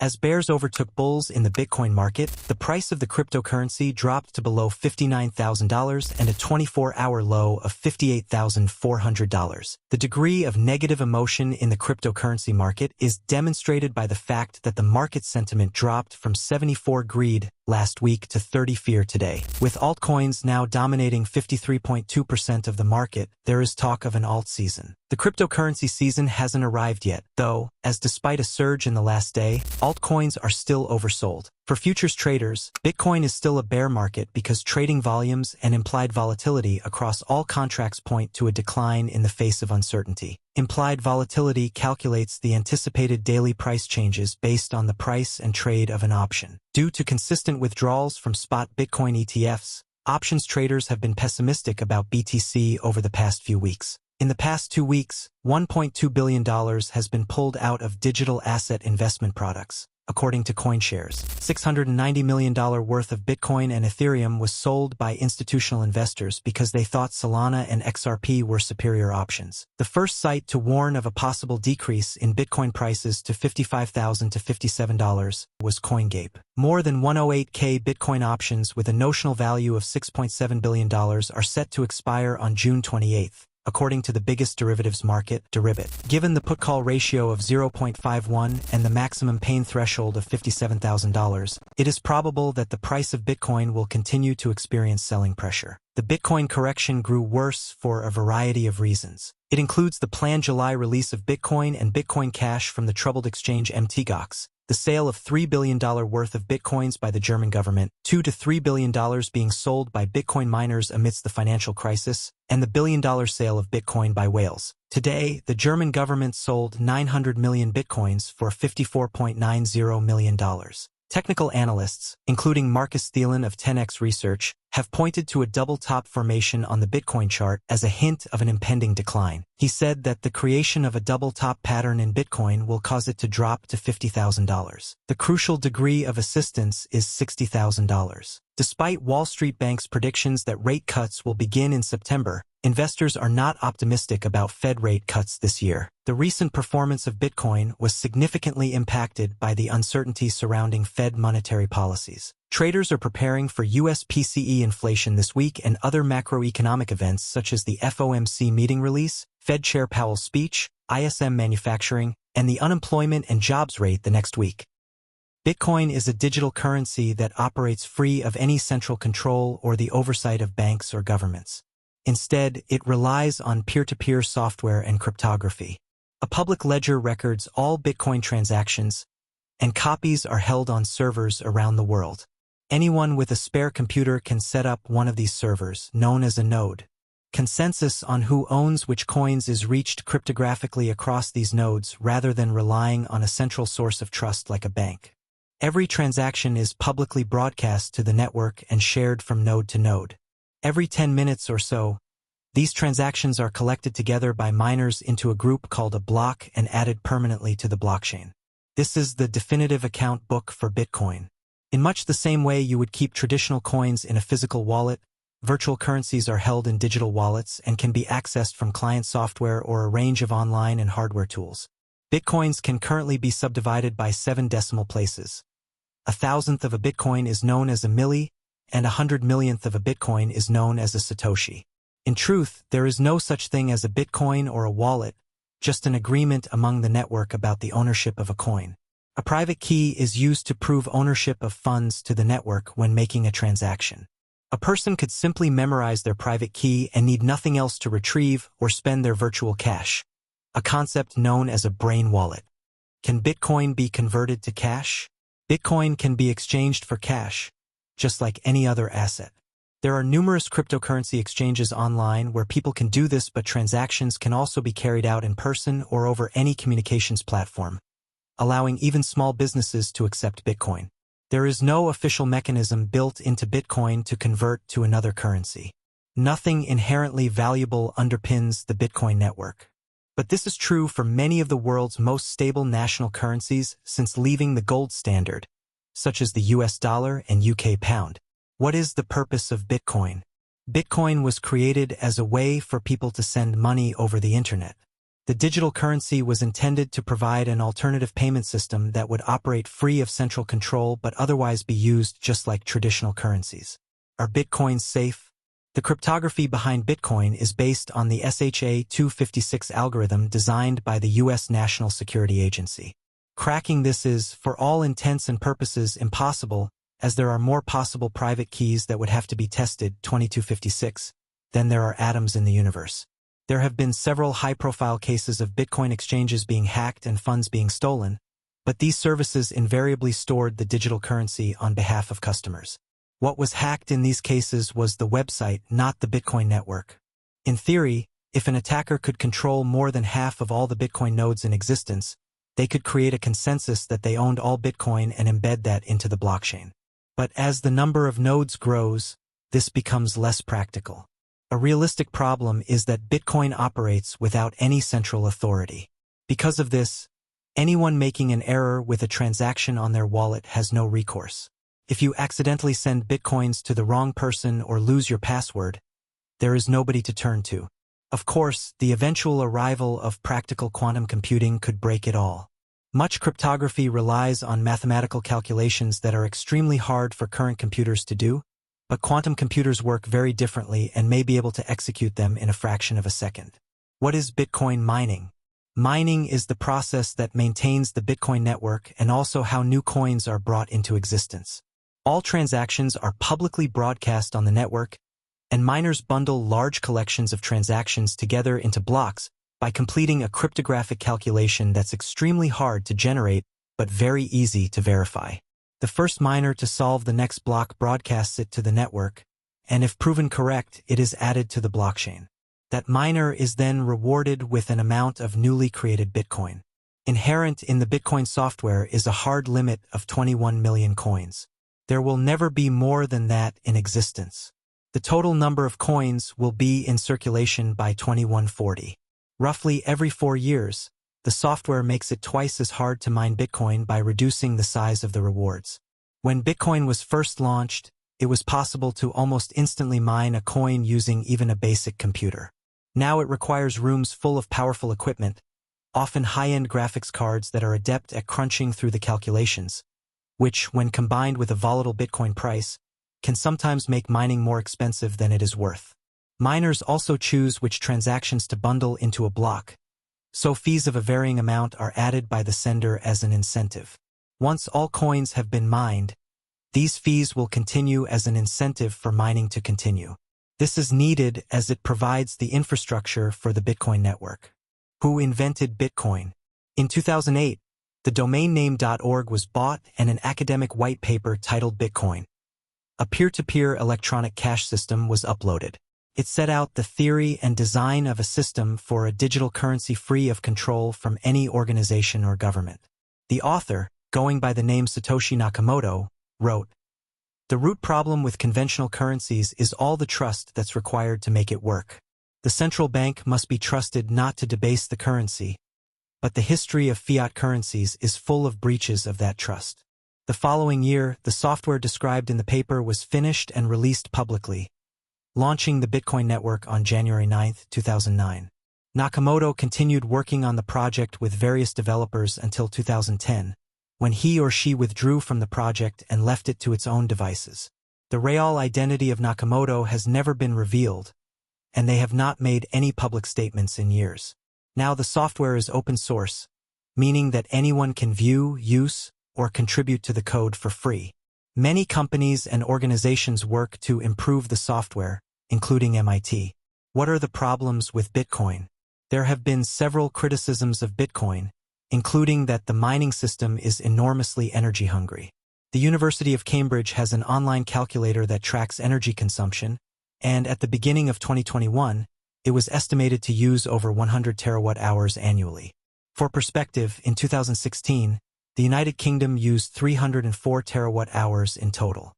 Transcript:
As bears overtook bulls in the Bitcoin market, the price of the cryptocurrency dropped to below $59,000 and a 24-hour low of $58,400. The degree of negative emotion in the cryptocurrency market is demonstrated by the fact that the market sentiment dropped from 74 greed last week to 30 fear today. With altcoins now dominating 53.2% of the market, there is talk of an alt season. The cryptocurrency season hasn't arrived yet, though, as despite a surge in the last day, altcoins are still oversold. For futures traders, Bitcoin is still a bear market because trading volumes and implied volatility across all contracts point to a decline in the face of uncertainty. Implied volatility calculates the anticipated daily price changes based on the price and trade of an option. Due to consistent withdrawals from spot Bitcoin ETFs, options traders have been pessimistic about BTC over the past few weeks. In the past 2 weeks, $1.2 billion has been pulled out of digital asset investment products. According to CoinShares, $690 million worth of Bitcoin and Ethereum was sold by institutional investors because they thought Solana and XRP were superior options. The first site to warn of a possible decrease in Bitcoin prices to $55,000 to $57 was CoinGape. More than 108K Bitcoin options with a notional value of $6.7 billion are set to expire on June 28. According to the biggest derivatives market, Deribit. Given the put-call ratio of 0.51 and the maximum pain threshold of $57,000, it is probable that the price of Bitcoin will continue to experience selling pressure. The Bitcoin correction grew worse for a variety of reasons. It includes the planned July release of Bitcoin and Bitcoin Cash from the troubled exchange MTGOX, the sale of $3 billion worth of Bitcoins by the German government, $2 to $3 billion being sold by Bitcoin miners amidst the financial crisis, and the billion-dollar sale of Bitcoin by whales. Today, the German government sold 900 million Bitcoins for $54.90 million. Technical analysts, including Marcus Thielen of 10x Research, have pointed to a double top formation on the Bitcoin chart as a hint of an impending decline. He said that the creation of a double top pattern in Bitcoin will cause it to drop to $50,000. The crucial degree of assistance is $60,000. Despite Wall Street Bank's predictions that rate cuts will begin in September, investors are not optimistic about Fed rate cuts this year. The recent performance of Bitcoin was significantly impacted by the uncertainty surrounding Fed monetary policies. Traders are preparing for US PCE inflation this week and other macroeconomic events such as the FOMC meeting release, Fed Chair Powell's speech, ISM manufacturing, and the unemployment and jobs rate the next week. Bitcoin is a digital currency that operates free of any central control or the oversight of banks or governments. Instead, it relies on peer-to-peer software and cryptography. A public ledger records all Bitcoin transactions, and copies are held on servers around the world. Anyone with a spare computer can set up one of these servers, known as a node. Consensus on who owns which coins is reached cryptographically across these nodes rather than relying on a central source of trust like a bank. Every transaction is publicly broadcast to the network and shared from node to node. Every 10 minutes or so, these transactions are collected together by miners into a group called a block and added permanently to the blockchain. This is the definitive account book for Bitcoin. In much the same way you would keep traditional coins in a physical wallet, virtual currencies are held in digital wallets and can be accessed from client software or a range of online and hardware tools. Bitcoins can currently be subdivided by 7 decimal places. 1,000th of a Bitcoin is known as a milli, and 100 millionth of a Bitcoin is known as a Satoshi. In truth, there is no such thing as a Bitcoin or a wallet, just an agreement among the network about the ownership of a coin. A private key is used to prove ownership of funds to the network when making a transaction. A person could simply memorize their private key and need nothing else to retrieve or spend their virtual cash, a concept known as a brain wallet. Can Bitcoin be converted to cash? Bitcoin can be exchanged for cash, just like any other asset. There are numerous cryptocurrency exchanges online where people can do this, but transactions can also be carried out in person or over any communications platform, allowing even small businesses to accept Bitcoin. There is no official mechanism built into Bitcoin to convert to another currency. Nothing inherently valuable underpins the Bitcoin network. But this is true for many of the world's most stable national currencies since leaving the gold standard, such as the US dollar and UK pound. What is the purpose of Bitcoin? Bitcoin was created as a way for people to send money over the internet. The digital currency was intended to provide an alternative payment system that would operate free of central control but otherwise be used just like traditional currencies. Are Bitcoins safe? The cryptography behind Bitcoin is based on the SHA-256 algorithm designed by the U.S. National Security Agency. Cracking this is, for all intents and purposes, impossible, as there are more possible private keys that would have to be tested, 2256, than there are atoms in the universe. There have been several high-profile cases of Bitcoin exchanges being hacked and funds being stolen, but these services invariably stored the digital currency on behalf of customers. What was hacked in these cases was the website, not the Bitcoin network. In theory, if an attacker could control more than half of all the Bitcoin nodes in existence, they could create a consensus that they owned all Bitcoin and embed that into the blockchain. But as the number of nodes grows, this becomes less practical. A realistic problem is that Bitcoin operates without any central authority. Because of this, anyone making an error with a transaction on their wallet has no recourse. If you accidentally send Bitcoins to the wrong person or lose your password, there is nobody to turn to. Of course, the eventual arrival of practical quantum computing could break it all. Much cryptography relies on mathematical calculations that are extremely hard for current computers to do, but quantum computers work very differently and may be able to execute them in a fraction of a second. What is Bitcoin mining? Mining is the process that maintains the Bitcoin network and also how new coins are brought into existence. All transactions are publicly broadcast on the network, and miners bundle large collections of transactions together into blocks by completing a cryptographic calculation that's extremely hard to generate but very easy to verify. The first miner to solve the next block broadcasts it to the network, and if proven correct, it is added to the blockchain. That miner is then rewarded with an amount of newly created Bitcoin. Inherent in the Bitcoin software is a hard limit of 21 million coins. There will never be more than that in existence. The total number of coins will be in circulation by 2140. Roughly every 4 years, the software makes it twice as hard to mine Bitcoin by reducing the size of the rewards. When Bitcoin was first launched, it was possible to almost instantly mine a coin using even a basic computer. Now it requires rooms full of powerful equipment, often high-end graphics cards that are adept at crunching through the calculations, which, when combined with a volatile Bitcoin price, can sometimes make mining more expensive than it is worth. Miners also choose which transactions to bundle into a block, so fees of a varying amount are added by the sender as an incentive. Once all coins have been mined, these fees will continue as an incentive for mining to continue. This is needed as it provides the infrastructure for the Bitcoin network. Who invented Bitcoin? In 2008, the domain name .org was bought and an academic white paper titled Bitcoin, a peer-to-peer electronic cash system, was uploaded. It set out the theory and design of a system for a digital currency free of control from any organization or government. The author, going by the name Satoshi Nakamoto, wrote, "The root problem with conventional currencies is all the trust that's required to make it work. The central bank must be trusted not to debase the currency, but the history of fiat currencies is full of breaches of that trust." The following year, the software described in the paper was finished and released publicly, launching the Bitcoin network on January 9, 2009. Nakamoto continued working on the project with various developers until 2010, when he or she withdrew from the project and left it to its own devices. The real identity of Nakamoto has never been revealed, and they have not made any public statements in years. Now the software is open source, meaning that anyone can view, use, or contribute to the code for free. Many companies and organizations work to improve the software, including MIT. What are the problems with Bitcoin? There have been several criticisms of Bitcoin, including that the mining system is enormously energy hungry. The University of Cambridge has an online calculator that tracks energy consumption, and at the beginning of 2021, it was estimated to use over 100 terawatt-hours annually. For perspective, in 2016, the United Kingdom used 304 terawatt-hours in total.